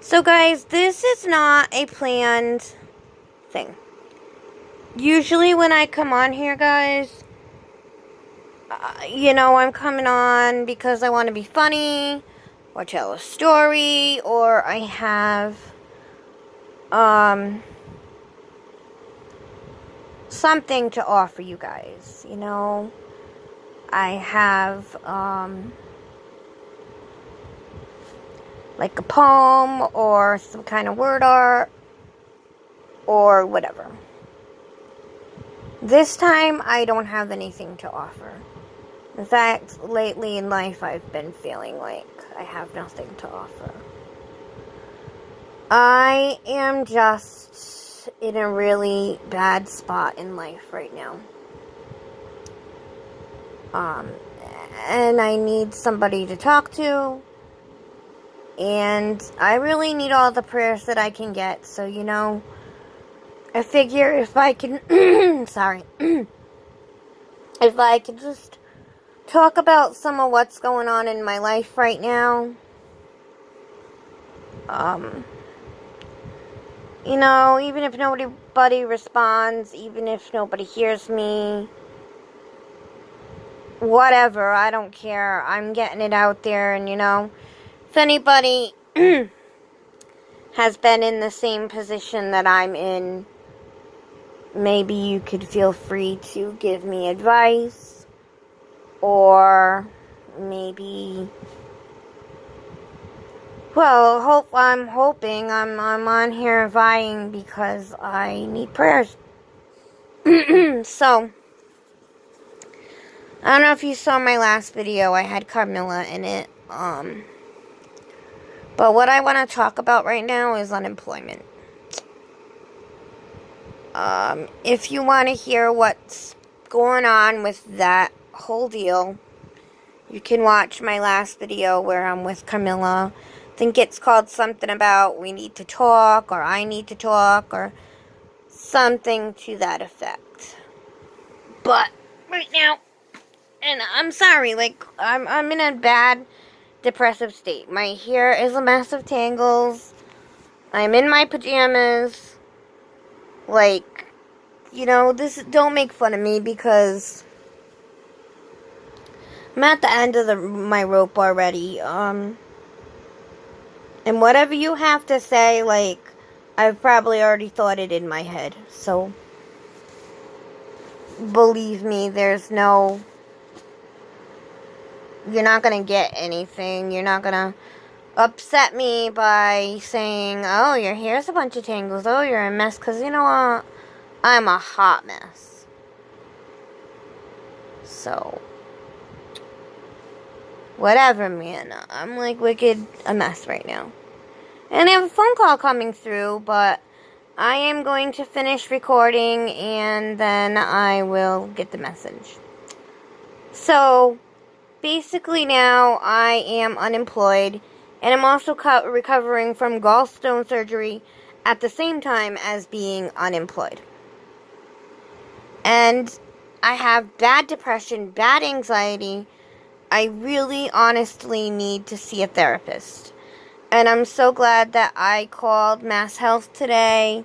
So guys, this is not a planned thing. Usually when I come on here, guys, I'm coming on because I want to be funny, or tell a story, or I have, something to offer you guys, I have, like a poem, or some kind of word art, or whatever. This time, I don't have anything to offer. In fact, lately in life, I've been feeling like I have nothing to offer. I am just in a really bad spot in life right now. And I need somebody to talk to. And I really need all the prayers that I can get. So, I figure if I can, sorry, if I could just talk about some of what's going on in my life right now. Even if nobody responds, even if nobody hears me, whatever, I don't care. I'm getting it out there, and if anybody has been in the same position that I'm in, maybe you could feel free to give me advice, or maybe, well, I'm hoping I'm on here vying because I need prayers. So, I don't know if you saw my last video. I had Carmilla in it. But what I want to talk about right now is unemployment. If you want to hear what's going on with that whole deal, you can watch my last video where I'm with Carmilla. I think it's called something about we need to talk, or I need to talk, or something to that effect. But right now, and I'm sorry, I'm in a bad depressive state. My hair is a mess of tangles. I'm in my pajamas. Don't make fun of me because I'm at the end of my rope already. And whatever you have to say, I've probably already thought it in my head. So, believe me, you're not gonna get anything. You're not gonna upset me by saying, oh, your hair's a bunch of tangles. Oh, you're a mess. Because you know what? I'm a hot mess. So, whatever, man. I'm wicked a mess right now. And I have a phone call coming through, but I am going to finish recording and then I will get the message. So, basically now I am unemployed, and I'm also recovering from gallstone surgery at the same time as being unemployed. And I have bad depression, bad anxiety. I really honestly need to see a therapist. And I'm so glad that I called Mass Health today,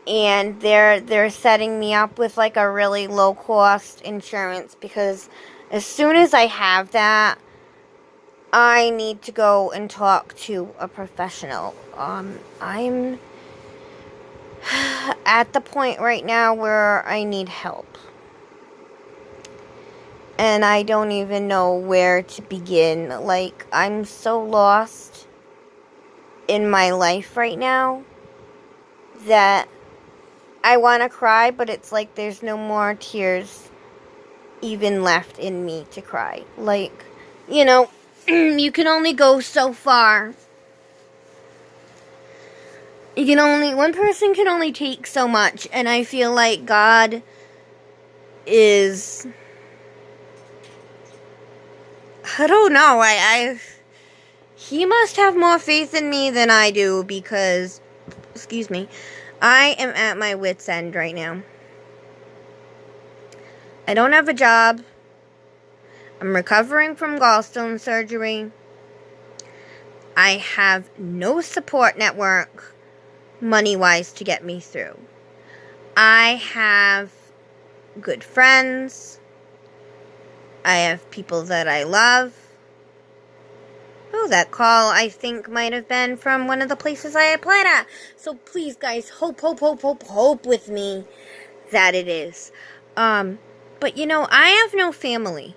and they're setting me up with a really low cost insurance, because as soon as I have that, I need to go and talk to a professional. I'm at the point right now where I need help. And I don't even know where to begin. I'm so lost in my life right now that I want to cry, but it's there's no more tears even left in me to cry. You can only go so far. One person can only take so much, and I feel like God is, I don't know, he must have more faith in me than I do, because, excuse me, I am at my wit's end right now. I don't have a job. I'm recovering from gallstone surgery. I have no support network money-wise to get me through. I have good friends. I have people that I love. Oh, that call I think might have been from one of the places I applied at. So please, guys, hope with me that it is. But you know, I have no family.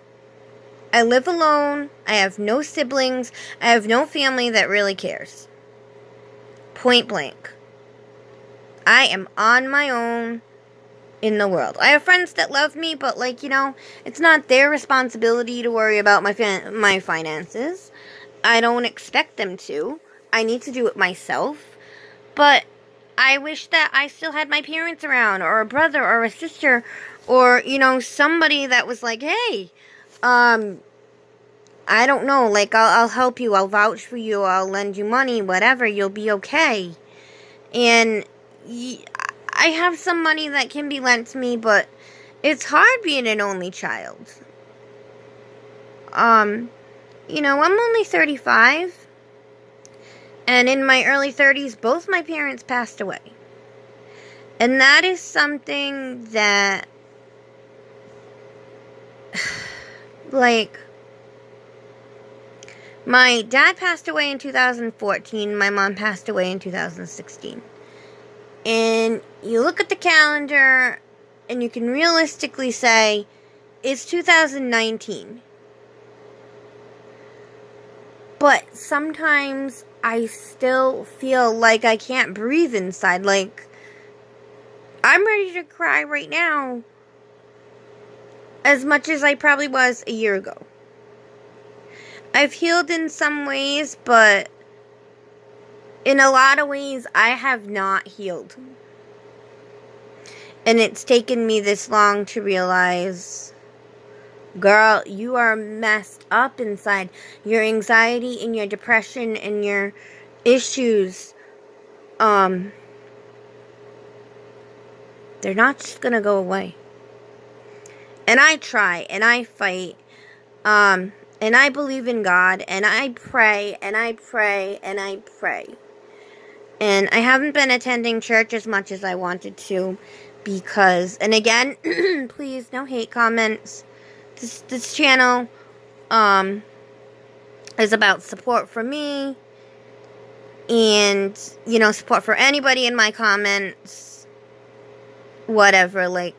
I live alone. I have no siblings. I have no family that really cares. Point blank. I am on my own in the world. I have friends that love me, but like, you know, it's not their responsibility to worry about my finances. I don't expect them to. I need to do it myself. But I wish that I still had my parents around, or a brother, or a sister, or, you know, somebody that was like, hey, I don't know, like, I'll help you, I'll vouch for you, I'll lend you money, whatever, you'll be okay. And I have some money that can be lent to me, but it's hard being an only child. You know, I'm only 35, and in my early 30s, both my parents passed away. And that is something that, like, my dad passed away in 2014, my mom passed away in 2016. And you look at the calendar, and you can realistically say, it's 2019. But sometimes I still feel like I can't breathe inside. Like, I'm ready to cry right now as much as I probably was a year ago. I've healed in some ways, but in a lot of ways, I have not healed. And it's taken me this long to realize, girl, you are messed up inside. Your anxiety and your depression and your issues, they're not just gonna go away. And I try, and I fight, and I believe in God, and I pray, and I pray, and I pray. And I haven't been attending church as much as I wanted to, because, and again, please, no hate comments. This channel, is about support for me, and, you know, support for anybody in my comments, whatever, like,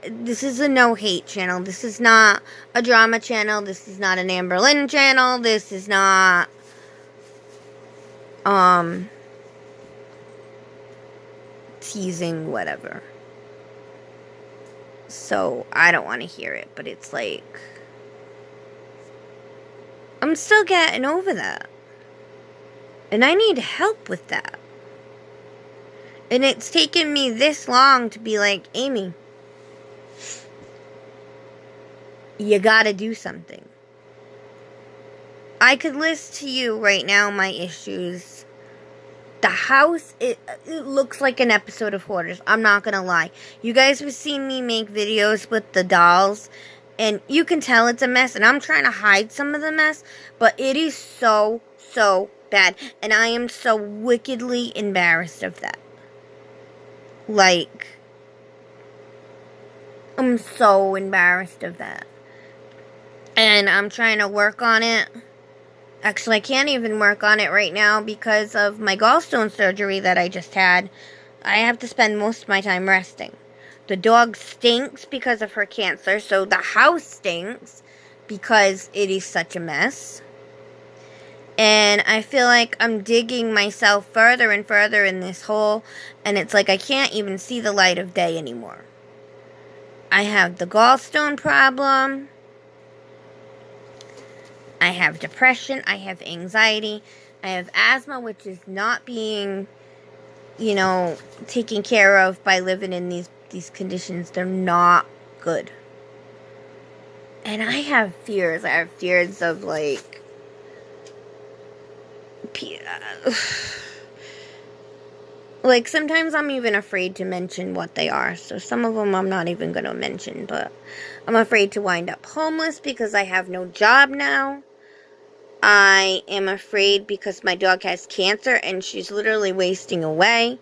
this is a no-hate channel, this is not a drama channel, this is not an Amber Lynn channel, this is not, teasing, whatever. So, I don't want to hear it, but it's like, I'm still getting over that. And I need help with that. And it's taken me this long to be like, Amy, you gotta do something. I could list to you right now my issues. The house, it looks like an episode of Hoarders. I'm not gonna lie. You guys have seen me make videos with the dolls, and you can tell it's a mess, and I'm trying to hide some of the mess, but it is so bad, and I am so wickedly embarrassed of that. Like, I'm so embarrassed of that. And I'm trying to work on it. Actually, I can't even work on it right now because of my gallstone surgery that I just had. I have to spend most of my time resting. The dog stinks because of her cancer, so the house stinks because it is such a mess. And I feel like I'm digging myself further and further in this hole, and it's like I can't even see the light of day anymore. I have the gallstone problem. I have depression, I have anxiety, I have asthma, which is not being, you know, taken care of by living in these conditions. They're not good. And I have fears. I have fears of, like, like, sometimes I'm even afraid to mention what they are. So some of them I'm not even going to mention, but I'm afraid to wind up homeless because I have no job now. I am afraid because my dog has cancer and she's literally wasting away.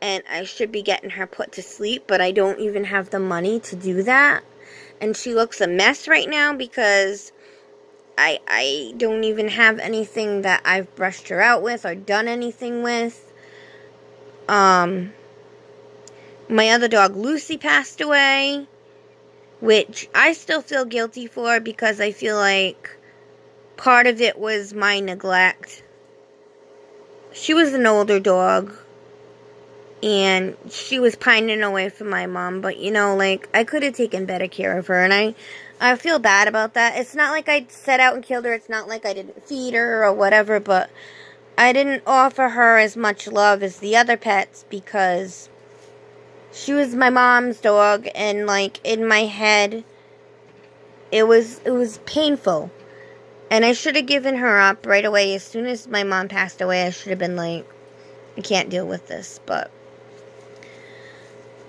And I should be getting her put to sleep, but I don't even have the money to do that. And she looks a mess right now because I don't even have anything that I've brushed her out with or done anything with. My other dog, Lucy, passed away, which I still feel guilty for because I feel like part of it was my neglect. She was an older dog, and she was pining away from my mom, but, you know, like, I could have taken better care of her, and I feel bad about that. It's not like I set out and killed her. It's not like I didn't feed her or whatever, but I didn't offer her as much love as the other pets because she was my mom's dog, and, like, in my head, it was painful. And I should have given her up right away. As soon as my mom passed away, I should have been like, I can't deal with this. But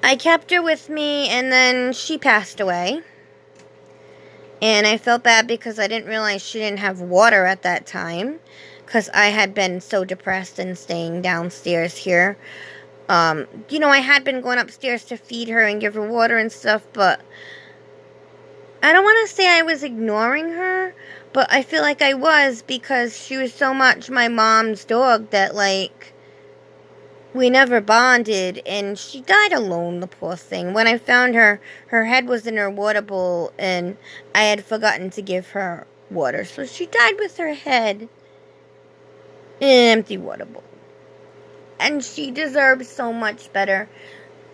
I kept her with me, and then she passed away. And I felt bad because I didn't realize she didn't have water at that time, because I had been so depressed and staying downstairs here. You know, I had been going upstairs to feed her and give her water and stuff, but I don't want to say I was ignoring her, but I feel like I was because she was so much my mom's dog that, like, we never bonded, and she died alone, the poor thing. When I found her, her head was in her water bowl, and I had forgotten to give her water. So she died with her head in an empty water bowl. And she deserves so much better.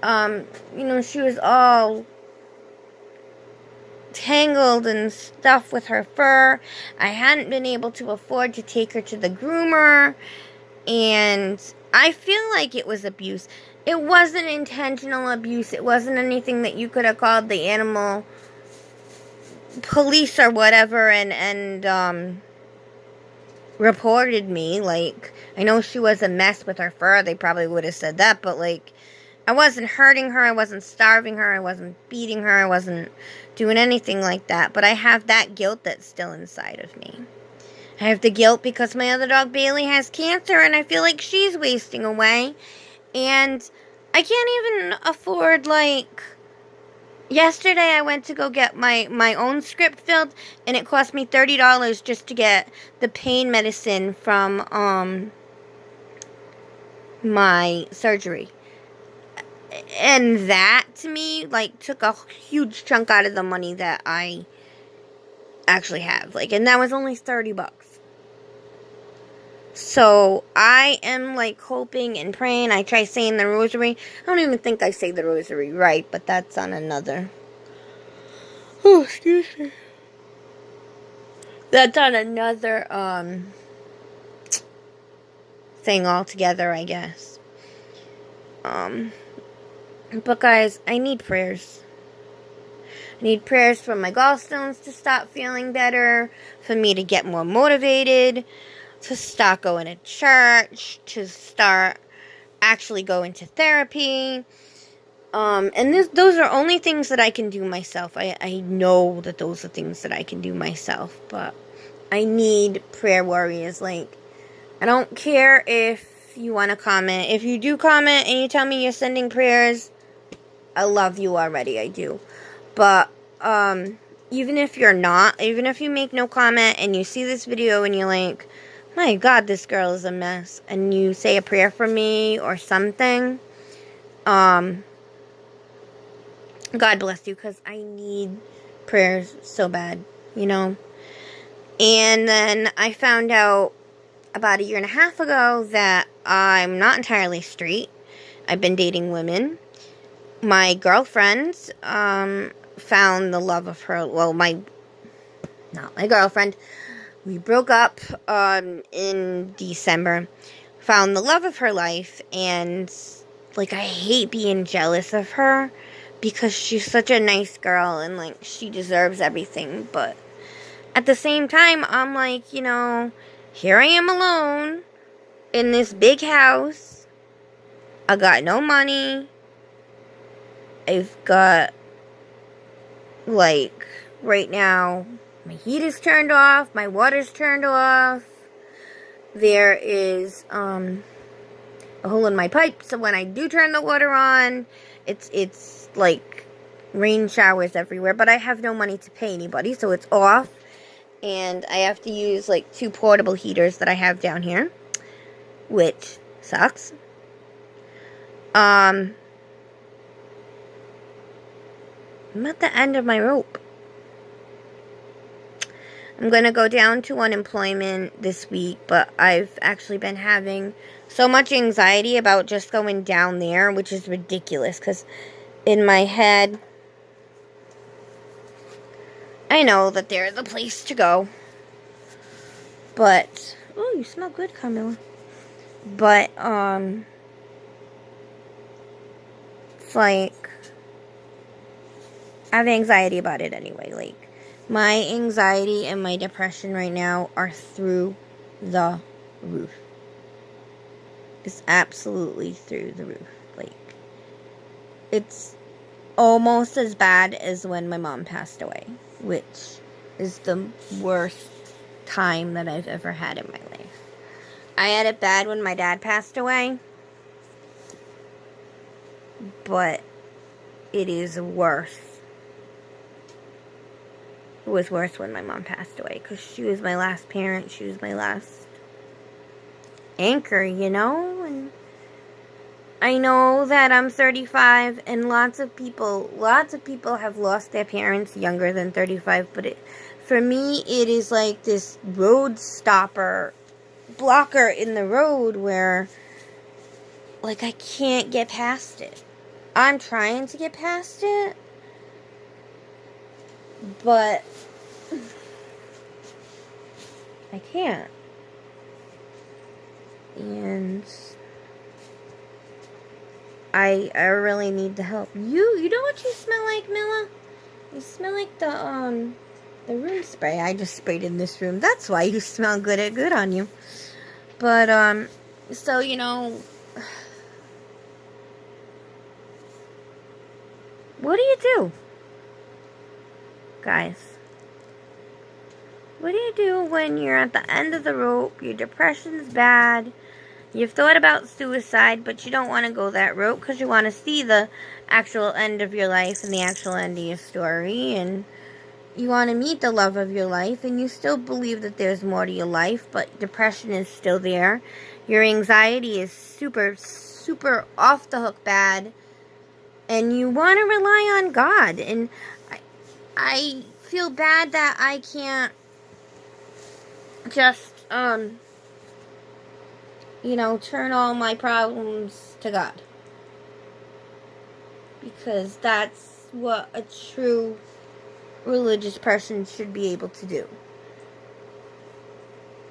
You know, she was all tangled and stuff with her fur. I hadn't been able to afford to take her to the groomer, and I feel like it was abuse. It wasn't intentional abuse. It wasn't anything that you could have called the animal police or whatever and reported me. Like, I know she was a mess with her fur. They probably would have said that, but, like, I wasn't hurting her. I wasn't starving her. I wasn't beating her. I wasn't doing anything like that. But I have that guilt that's still inside of me. I have the guilt because my other dog, Bailey, has cancer, and I feel like she's wasting away. And I can't even afford, like, yesterday I went to go get my own script filled, and it cost me $30 just to get the pain medicine from my surgery. And that, to me, like, took a huge chunk out of the money that I actually have. Like, and that was only $30. So, I am, like, hoping and praying. I try saying the rosary. I don't even think I say the rosary right, but that's on another... Oh, excuse me. That's on another, thing altogether, I guess. But guys, I need prayers. I need prayers for my gallstones to stop feeling better, for me to get more motivated, to start going to church, to start actually going to therapy. And those are only things that I can do myself. I know that those are things that I can do myself, but I need prayer warriors. Like, I don't care if you want to comment. If you do comment and you tell me you're sending prayers, I love you already, I do. But, even if you're not, even if you make no comment and you see this video and you're like, my God, this girl is a mess, and you say a prayer for me or something, God bless you, because I need prayers so bad, you know. And then I found out about 1.5 years ago that I'm not entirely straight. I've been dating women. My girlfriend found the love of her, well, not my girlfriend. We broke up in December. Found the love of her life, and, like, I hate being jealous of her because she's such a nice girl and, like, she deserves everything. But at the same time, I'm like, you know, here I am alone in this big house. I got no money. I've got, like, right now, My heat is turned off. My water's turned off. There is a hole in my pipe, so when I do turn the water on, it's like rain showers everywhere. But I have no money to pay anybody, so it's off. And I have to use like 2 portable heaters that I have down here, which sucks. I'm at the end of my rope. I'm going to go down to unemployment this week, but I've actually been having so much anxiety about just going down there, which is ridiculous, because in my head, I know that there is a place to go. But, oh, you smell good, Carmilla. But, it's like, I have anxiety about it anyway. Like, my anxiety and my depression right now are through the roof. It's absolutely through the roof. Like, it's almost as bad as when my mom passed away, which is the worst time that I've ever had in my life. I had it bad when my dad passed away, but it is worse. It was worse when my mom passed away, because she was my last parent. She was my last anchor, you know? And I know that I'm 35, and lots of people have lost their parents younger than 35, but for me, it is like this road stopper, blocker in the road where, like, I can't get past it. I'm trying to get past it, but I can't. And I really need the help. You know what you smell like, Milla? You smell like the room spray I just sprayed in this room. That's why you smell good on you. But so you know, what do you do, guys? What do you do when you're at the end of the rope, your depression's bad, you've thought about suicide, but you don't want to go that route because you want to see the actual end of your life and the actual end of your story, and you want to meet the love of your life, and you still believe that there's more to your life, but depression is still there. Your anxiety is super, super off the hook bad, and you want to rely on God. And I feel bad that I can't just, you know, turn all my problems to God. Because that's what a true religious person should be able to do.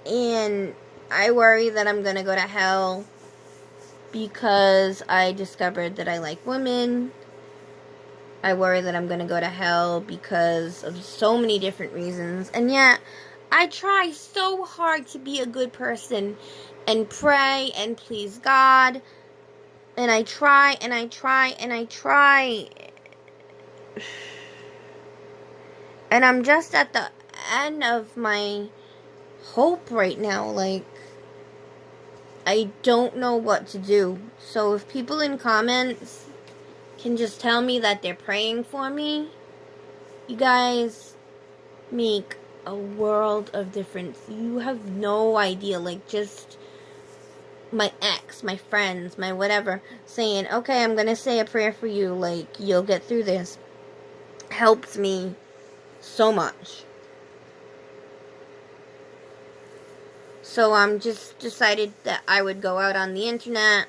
And I worry that I'm going to go to hell because I discovered that I like women. I worry that I'm going to go to hell because of so many different reasons. And yet, I try so hard to be a good person and pray and please God. And I try and I try and I try. And I'm just at the end of my hope right now. Like, I don't know what to do. So if people in comments can just tell me that they're praying for me, you guys make a world of difference. You have no idea. Like, just my ex, my friends, my whatever, saying, okay, I'm going to say a prayer for you. Like, you'll get through this. Helps me so much. So I'm just decided that I would go out on the internet.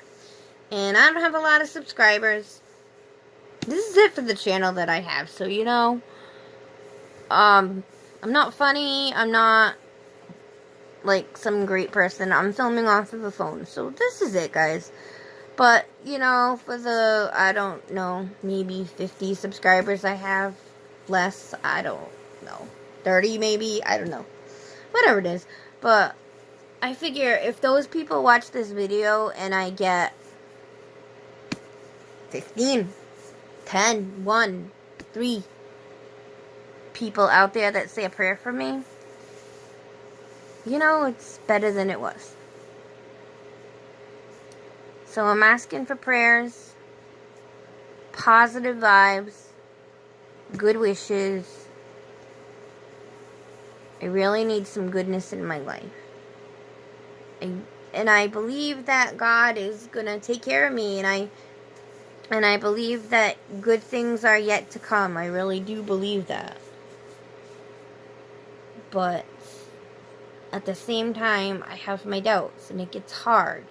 And I don't have a lot of subscribers. This is it for the channel that I have. So, you know, I'm not funny. I'm not like some great person. I'm filming off of a phone. So this is it, guys. But, you know, for the, I don't know, maybe 50 subscribers I have, less, I don't know, 30 maybe, I don't know, whatever it is. But I figure if those people watch this video and I get 15, 10, 1, 3 people out there that say a prayer for me, you know, it's better than it was. So I'm asking for prayers, positive vibes, good wishes. I really need some goodness in my life. And I believe that God is going to take care of me, and I believe that good things are yet to come. I really do believe that. But at the same time, I have my doubts, and it gets hard.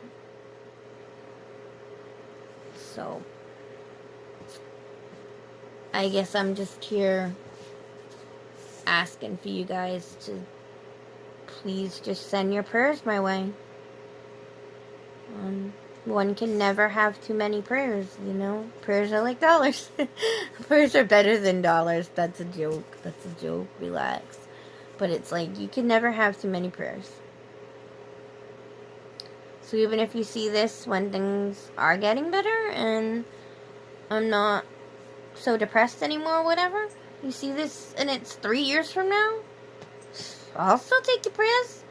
So I guess I'm just here asking for you guys to please just send your prayers my way. One can never have too many prayers, you know? Prayers are like dollars. Prayers are better than dollars. That's a joke. That's a joke. Relax. But it's like, you can never have too many prayers. So even if you see this when things are getting better and I'm not so depressed anymore, whatever, you see this and it's 3 years from now, I'll still take your prayers.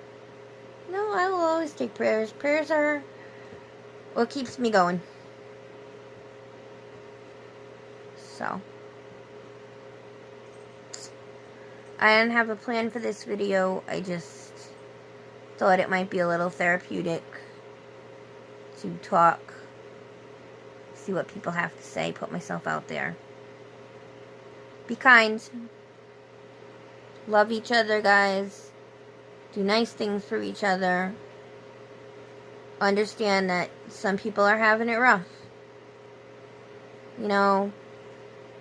No, I will always take prayers. Prayers are what keeps me going. So I didn't have a plan for this video. I just thought it might be a little therapeutic to talk, see what people have to say, put myself out there. Be kind. Love each other, guys. Do nice things for each other. Understand that some people are having it rough. You know,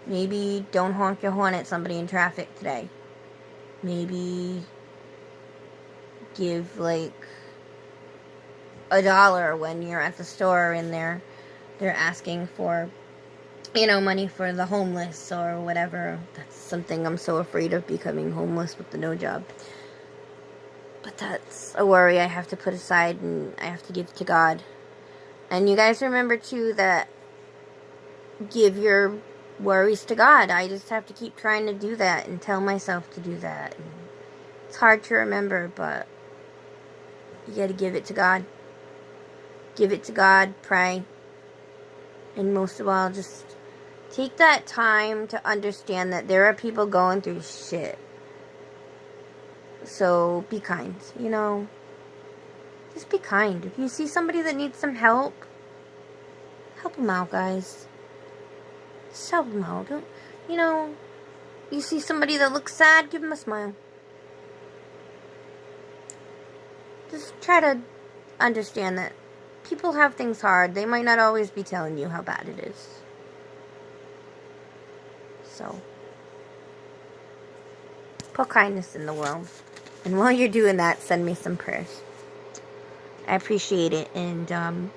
maybe don't honk your horn at somebody in traffic today. Maybe give like $1 when you're at the store and they're asking for, you know, money for the homeless or whatever. That's something I'm so afraid of, becoming homeless with the no job. But that's a worry I have to put aside and I have to give to God. And you guys remember too that give your worries to God. I just have to keep trying to do that and tell myself to do that. And it's hard to remember, but you gotta give it to God. Give it to God, pray. And most of all, just take that time to understand that there are people going through shit. So be kind, you know. Just be kind. If you see somebody that needs some help them out, guys. Just help them out. Don't, you know, you see somebody that looks sad, give them a smile. Just try to understand that people have things hard. They might not always be telling you how bad it is. So, put kindness in the world. And while you're doing that, send me some prayers. I appreciate it. And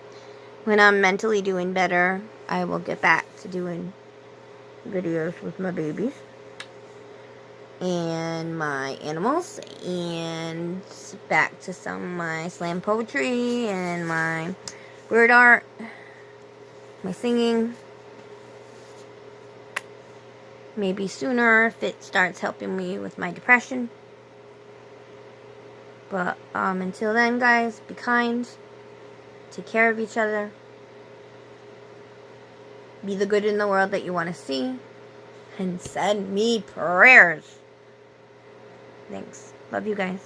when I'm mentally doing better, I will get back to doing videos with my babies and my animals, and back to some of my slam poetry and my word art, my singing. Maybe sooner if it starts helping me with my depression. But until then, guys, be kind, take care of each other, be the good in the world that you want to see, and send me prayers. Thanks. Love you guys.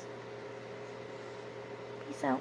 Peace out.